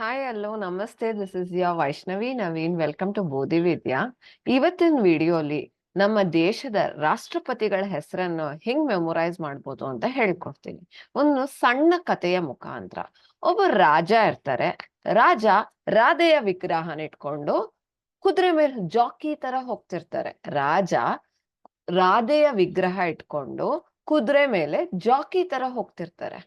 Hi hello namaste this is ಯಾ Vaishnavi Naveen welcome to Bodhi Vidya. ಇವತ್ತಿನ ವಿಡಿಯೋಲಿ ನಮ್ಮ ದೇಶದ ರಾಷ್ಟ್ರಪತಿಗಳ ಹೆಸರನ್ನು ಹೆಂಗ್ ಮೆಮೊರೈಸ್ ಮಾಡ್ಬೋದು ಅಂತ ಹೇಳ್ಕೊಡ್ತೀನಿ. ಒಂದು ಸಣ್ಣ ಕಥೆಯ ಮುಖಾಂತರ. ಒಬ್ಬ ರಾಜ ಇರ್ತಾರೆ. ರಾಜ ರಾಧೆಯ ವಿಗ್ರಹನ ಇಟ್ಕೊಂಡು ಕುದುರೆ ಮೇಲೆ ಜಾಕಿ ತರ ಹೋಗ್ತಿರ್ತಾರೆ. ರಾಜ ರಾಧೆಯ ವಿಗ್ರಹ ಇಟ್ಕೊಂಡು ಕುದುರೆ ಮೇಲೆ ಜಾಕಿ ತರ ಹೋಗ್ತಿರ್ತಾರೆ.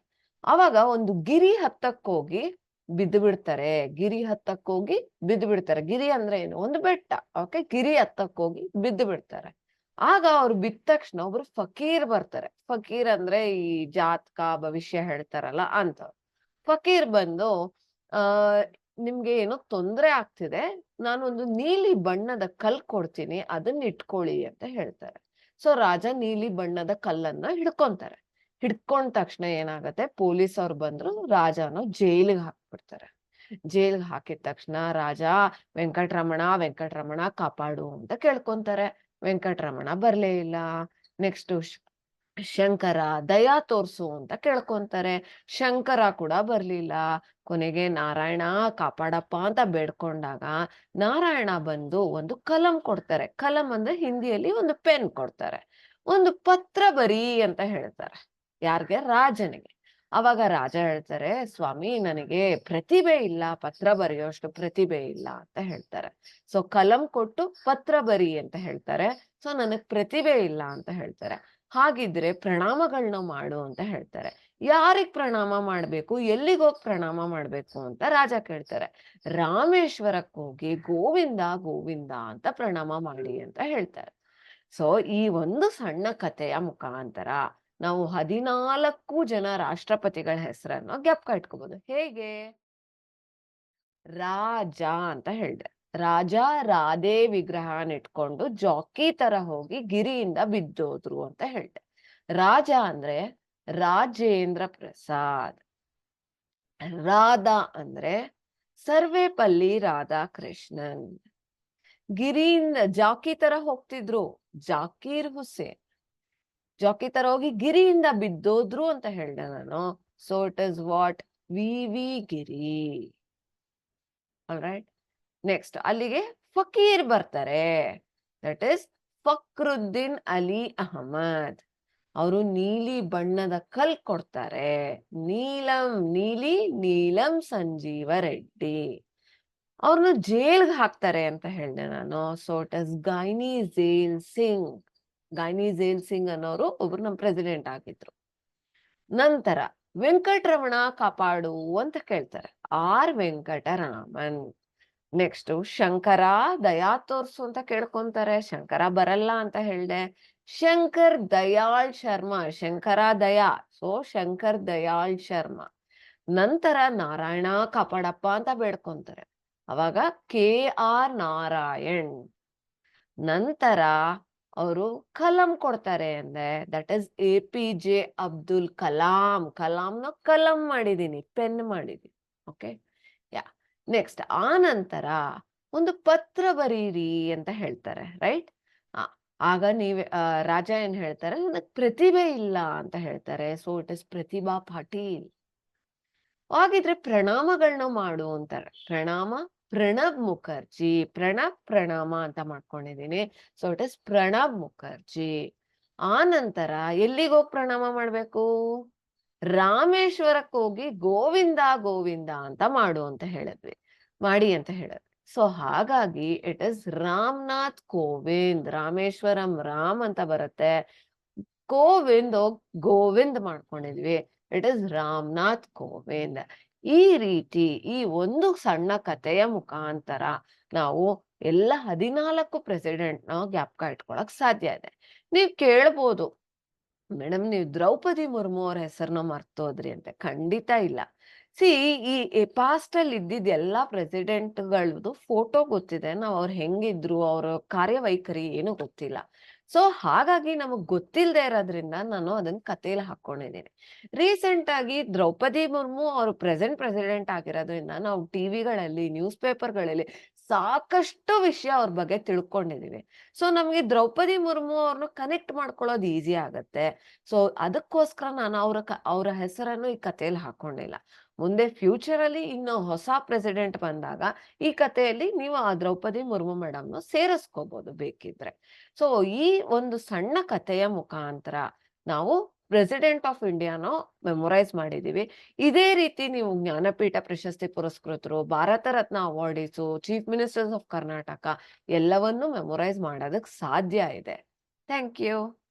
ಅವಾಗ ಒಂದು ಗಿರಿ ಹತ್ತಕ್ಕೋಗಿ ಬಿದ್ದು ಬಿಡ್ತಾರೆ. ಗಿರಿ ಹತ್ತಕ್ಕೋಗಿ ಬಿದ್ದು ಬಿಡ್ತಾರೆ. ಗಿರಿ ಅಂದ್ರೆ ಏನು? ಒಂದು ಬೆಟ್ಟ. ಓಕೆ, ಗಿರಿ ಹತ್ತಕ್ಕೋಗಿ ಬಿದ್ದು ಬಿಡ್ತಾರೆ. ಆಗ ಅವ್ರು ಬಿದ್ದ ತಕ್ಷಣ ಒಬ್ರು ಫಕೀರ್ ಬರ್ತಾರೆ. ಫಕೀರ್ ಅಂದ್ರೆ ಈ ಜಾತಕ ಭವಿಷ್ಯ ಹೇಳ್ತಾರಲ್ಲ ಅಂತ. ಫಕೀರ್ ಬಂದು ಆ ನಿಮ್ಗೆ ಏನೋ ತೊಂದ್ರೆ ಆಗ್ತಿದೆ, ನಾನೊಂದು ನೀಲಿ ಬಣ್ಣದ ಕಲ್ ಕೊಡ್ತೀನಿ, ಅದನ್ನ ಇಟ್ಕೊಳ್ಳಿ ಅಂತ ಹೇಳ್ತಾರೆ. ಸೊ ರಾಜ ನೀಲಿ ಬಣ್ಣದ ಕಲ್ಲನ್ನ ಹಿಡ್ಕೊಂತಾರೆ. ಹಿಡ್ಕೊಂಡ ತಕ್ಷಣ ಏನಾಗತ್ತೆ, ಪೊಲೀಸ್ ಅವ್ರು ಬಂದ್ರು, ರಾಜನ ಜೈಲಿಗೆ ಹಾಕ್ಬಿಡ್ತಾರೆ. ಜೈಲ್ಗೆ ಹಾಕಿದ ತಕ್ಷಣ ರಾಜ ವೆಂಕಟರಮಣ ಕಾಪಾಡು ಅಂತ ಕೇಳ್ಕೊಂತಾರೆ. ವೆಂಕಟರಮಣ ಬರ್ಲೇ ಇಲ್ಲ. ನೆಕ್ಸ್ಟ್ ಶಂಕರ ದಯಾ ತೋರ್ಸು ಅಂತ ಕೇಳ್ಕೊಂತಾರೆ. ಶಂಕರ ಕೂಡ ಬರ್ಲಿಲ್ಲ. ಕೊನೆಗೆ ನಾರಾಯಣ ಕಾಪಾಡಪ್ಪ ಅಂತ ಬೇಡ್ಕೊಂಡಾಗ ನಾರಾಯಣ ಬಂದು ಒಂದು ಕಲಂ ಕೊಡ್ತಾರೆ. ಕಲಂ ಅಂದ್ರೆ ಹಿಂದಿಯಲ್ಲಿ ಒಂದು ಪೆನ್ ಕೊಡ್ತಾರೆ. ಒಂದು ಪತ್ರ ಬರೀ ಅಂತ ಹೇಳ್ತಾರೆ. ಯಾರ್ಗೆ? ರಾಜನಿಗೆ. ಅವಾಗ ರಾಜ ಹೇಳ್ತಾರೆ, ಸ್ವಾಮಿ ನನಗೆ ಪ್ರತಿಭೆ ಇಲ್ಲ, ಪತ್ರ ಬರೆಯೋಷ್ಟು ಪ್ರತಿಭೆ ಇಲ್ಲ ಅಂತ ಹೇಳ್ತಾರೆ. ಸೊ ಕಲಂ ಕೊಟ್ಟು ಪತ್ರ ಬರಿ ಅಂತ ಹೇಳ್ತಾರೆ. ಸೊ ನನಗ್ ಪ್ರತಿಭೆ ಇಲ್ಲ ಅಂತ ಹೇಳ್ತಾರೆ. ಹಾಗಿದ್ರೆ ಪ್ರಣಾಮಗಳನ್ನ ಮಾಡು ಅಂತ ಹೇಳ್ತಾರೆ. ಯಾರಿಗ್ ಪ್ರಣಾಮ ಮಾಡ್ಬೇಕು, ಎಲ್ಲಿಗೋಗಿ ಪ್ರಣಾಮ ಮಾಡ್ಬೇಕು ಅಂತ ರಾಜ ಕೇಳ್ತಾರೆ. ರಾಮೇಶ್ವರಕ್ಕೆ ಹೋಗಿ ಗೋವಿಂದ ಗೋವಿಂದ ಅಂತ ಪ್ರಣಾಮ ಮಾಡಿ ಅಂತ ಹೇಳ್ತಾರೆ. ಸೊ ಈ ಒಂದು ಸಣ್ಣ ಕಥೆಯ ಮುಖಾಂತರ ನಾವು 14 ಜನ ರಾಷ್ಟ್ರಪತಿಗಳ ಹೆಸರನ್ನು ಜ್ಞಾಪಕ ಇಟ್ಕೋಬಹುದು. ಹೇಗೆ? ರಾಜ ಅಂತ ಹೇಳ್ದೆ. ರಾಜ ರಾಧೆ ವಿಗ್ರಹನ ಇಟ್ಕೊಂಡು ಜಾಕಿ ತರ ಹೋಗಿ ಗಿರಿಯಿಂದ ಬಿದ್ದೋದ್ರು ಅಂತ ಹೇಳ್ದೆ. ರಾಜ ಅಂದ್ರೆ ರಾಜೇಂದ್ರ ಪ್ರಸಾದ್. ರಾಧಾ ಅಂದ್ರೆ ಸರ್ವೇಪಲ್ಲಿ ರಾಧಾಕೃಷ್ಣನ್. ಗಿರಿಯಿಂದ ಜಾಕಿ ತರ ಹೋಗ್ತಿದ್ರು, ಜಾಕೀರ್ ಹುಸೇನ್. ಜಾಕಿ ತರ ಹೋಗಿ ಗಿರಿಯಿಂದ ಬಿದ್ದೋದ್ರು ಅಂತ ಹೇಳ್ದೆ ನಾನು. So it is what? V Giri. Alright. Next ಅಲ್ಲಿಗೆ ಫಕೀರ್ ಬರ್ತಾರೆ. That is Fakhruddin Ali Ahmed. ಅವರು ನೀಲಿ ಬಣ್ಣದ ಕಲ್ ಕೊಡ್ತಾರೆ. ನೀಲಂ ಸಂಜೀವ ರೆಡ್ಡಿ. ಅವ್ರನ್ನ ಜೈಲ್ಗೆ ಹಾಕ್ತಾರೆ ಅಂತ ಹೇಳ್ದೆ ನಾನು. So it is gynae jail Singh. Gynae jail Singh ಅನ್ನೋರು ಒಬ್ರು ನಮ್ ಪ್ರೆಸಿಡೆಂಟ್ ಆಗಿದ್ರು. ನಂತರ ವೆಂಕಟರಮಣ ಕಾಪಾಡು ಅಂತ ಕೇಳ್ತಾರೆ. ವೆಂಕಟರಾಮನ್. ನೆಕ್ಸ್ಟ್ ಶಂಕರ ದಯಾ ತೋರ್ಸು ಅಂತ ಕೇಳ್ಕೊಂತಾರೆ. ಶಂಕರ ಬರಲ್ಲ ಅಂತ ಹೇಳ್ದೆ. ಶಂಕರ್ ದಯಾಳ್ ಶರ್ಮಾ. ಶಂಕರ ದಯಾ. ಸೊ ಶಂಕರ್ ದಯಾಳ್ ಶರ್ಮಾ. ನಂತರ ನಾರಾಯಣ ಕಾಪಾಡಪ್ಪ ಅಂತ ಬೇಡ್ಕೊಂತಾರೆ. ಅವಾಗ ನಾರಾಯಣ್. ನಂತರ ಅವರು ಕಲಂ ಕೊಡ್ತಾರೆ ಅಂದ್ರೆ that is APJ Abdul Kalam. ಕಲಾಂನ ಕಲಂ ಮಾಡಿದೀನಿ, ಪೆನ್ ಮಾಡಿದೀನಿ. ಓಕೆ, ಯಾ. ನೆಕ್ಸ್ಟ್ ಆ ನಂತರ ಒಂದು ಪತ್ರ ಬರೀರಿ ಅಂತ ಹೇಳ್ತಾರೆ. ರೈಟ್. ಆಗ ರಾಜ ಏನ್ ಹೇಳ್ತಾರೆ, ನನಗ್ ಪ್ರತಿಭೆ ಇಲ್ಲ ಅಂತ ಹೇಳ್ತಾರೆ. So it is Pratibha Patil. ಹಾಗಿದ್ರೆ ಪ್ರಣಾಮಗಳನ್ನ ಮಾಡು ಅಂತಾರೆ. ಪ್ರಣಬ್ ಮುಖರ್ಜಿ. ಪ್ರಣಾಮ ಅಂತ ಮಾಡ್ಕೊಂಡಿದೀನಿ. So it is Pranab Mukherjee. ಆ ನಂತರ ಎಲ್ಲಿಗೋಗಿ ಪ್ರಣಾಮ ಮಾಡ್ಬೇಕು? ರಾಮೇಶ್ವರಕ್ಕೆ ಹೋಗಿ ಗೋವಿಂದ ಗೋವಿಂದ ಅಂತ ಮಾಡು ಅಂತ ಹೇಳಿದ್ವಿ. ಮಾಡಿ ಅಂತ ಹೇಳಿದ್ವಿ. ಸೊ ಹಾಗಾಗಿ ಇಟ್ ಇಸ್ ರಾಮನಾಥ್ ಕೋವಿಂದ್. ರಾಮೇಶ್ವರಂ ರಾಮ್ ಅಂತ ಬರುತ್ತೆ. ಕೋವಿಂದ್ ಗೋವಿಂದ್ ಮಾಡ್ಕೊಂಡಿದ್ವಿ. It is Ramnath Kovind. ಈ ರೀತಿ ಈ ಒಂದು ಸಣ್ಣ ಕಥೆಯ ಮುಖಾಂತರ ನಾವು ಎಲ್ಲ 14 ಪ್ರೆಸಿಡೆಂಟ್ ನ ಜ್ಞಾಪಕ ಇಟ್ಕೊಳಕ್ ಸಾಧ್ಯ ಇದೆ. ನೀವ್ ಕೇಳ್ಬೋದು, ಮೇಡಮ್ ನೀವು ದ್ರೌಪದಿ ಮುರ್ಮು ಅವ್ರ ಹೆಸರನ್ನ ಮರ್ತೋದ್ರಿ ಅಂತ. ಖಂಡಿತ ಇಲ್ಲ. ಸಿ ಈ ಪಾಸ್ಟ್ ಅಲ್ಲಿ ಇದ್ದಿದ್ ಎಲ್ಲಾ ಪ್ರೆಸಿಡೆಂಟ್ಗಳದ್ದು ಫೋಟೋ ಗೊತ್ತಿದೆ. ನಾವ್ ಅವ್ರು ಹೆಂಗಿದ್ರು, ಅವ್ರ ಕಾರ್ಯವೈಖರಿ ಏನು ಗೊತ್ತಿಲ್ಲ. ಸೊ ಹಾಗಾಗಿ ನಮಗ್ ಗೊತ್ತಿಲ್ಲದೆ ಇರೋದ್ರಿಂದ ನಾನು ಅದನ್ನ ಕಥೆಯಲ್ಲಿ ಹಾಕೊಂಡಿದ್ದೀನಿ. ರೀಸೆಂಟ್ ಆಗಿ ದ್ರೌಪದಿ ಮುರ್ಮು ಅವರು ಪ್ರೆಸೆಂಟ್ ಪ್ರೆಸಿಡೆಂಟ್ ಆಗಿರೋದ್ರಿಂದ ನಾವು ಟಿವಿಗಳಲ್ಲಿ ನ್ಯೂಸ್ ಪೇಪರ್ಗಳಲ್ಲಿ ಸಾಕಷ್ಟು ವಿಷಯ ಅವ್ರ ಬಗ್ಗೆ ತಿಳ್ಕೊಂಡಿದೀವಿ. ಸೊ ನಮ್ಗೆ ದ್ರೌಪದಿ ಮುರ್ಮು ಅವ್ರನ್ನ ಕನೆಕ್ಟ್ ಮಾಡ್ಕೊಳ್ಳೋದು ಈಸಿ ಆಗತ್ತೆ. ಸೊ ಅದಕ್ಕೋಸ್ಕರ ನಾನು ಅವ್ರ ಹೆಸರನ್ನು ಈ ಕಥೆಯಲ್ಲಿ ಹಾಕೊಂಡಿಲ್ಲ. ಮುಂದೆ ಫ್ಯೂಚರ್ ಅಲ್ಲಿ ಇನ್ನು ಹೊಸ ಪ್ರೆಸಿಡೆಂಟ್ ಬಂದಾಗ ಈ ಕಥೆಯಲ್ಲಿ ನೀವು ಆ ದ್ರೌಪದಿ ಮುರ್ಮು ಮೇಡಮ್‌ನ ಸೇರಿಸ್ಕೋಬಹುದು ಬೇಕಿದ್ರೆ. ಸೊ ಈ ಒಂದು ಸಣ್ಣ ಕಥೆಯ ಮುಖಾಂತರ ನಾವು ಪ್ರೆಸಿಡೆಂಟ್ ಆಫ್ ಇಂಡಿಯಾನ ಮೆಮೊರೈಸ್ ಮಾಡಿದೀವಿ. ಇದೇ ರೀತಿ ನೀವು ಜ್ಞಾನಪೀಠ ಪ್ರಶಸ್ತಿ ಪುರಸ್ಕೃತರು, Bharat Ratna awardees, chief ministers of Karnataka ಎಲ್ಲವನ್ನೂ ಮೆಮೊರೈಸ್ ಮಾಡೋದಕ್ಕೆ ಸಾಧ್ಯ ಇದೆ. Thank you.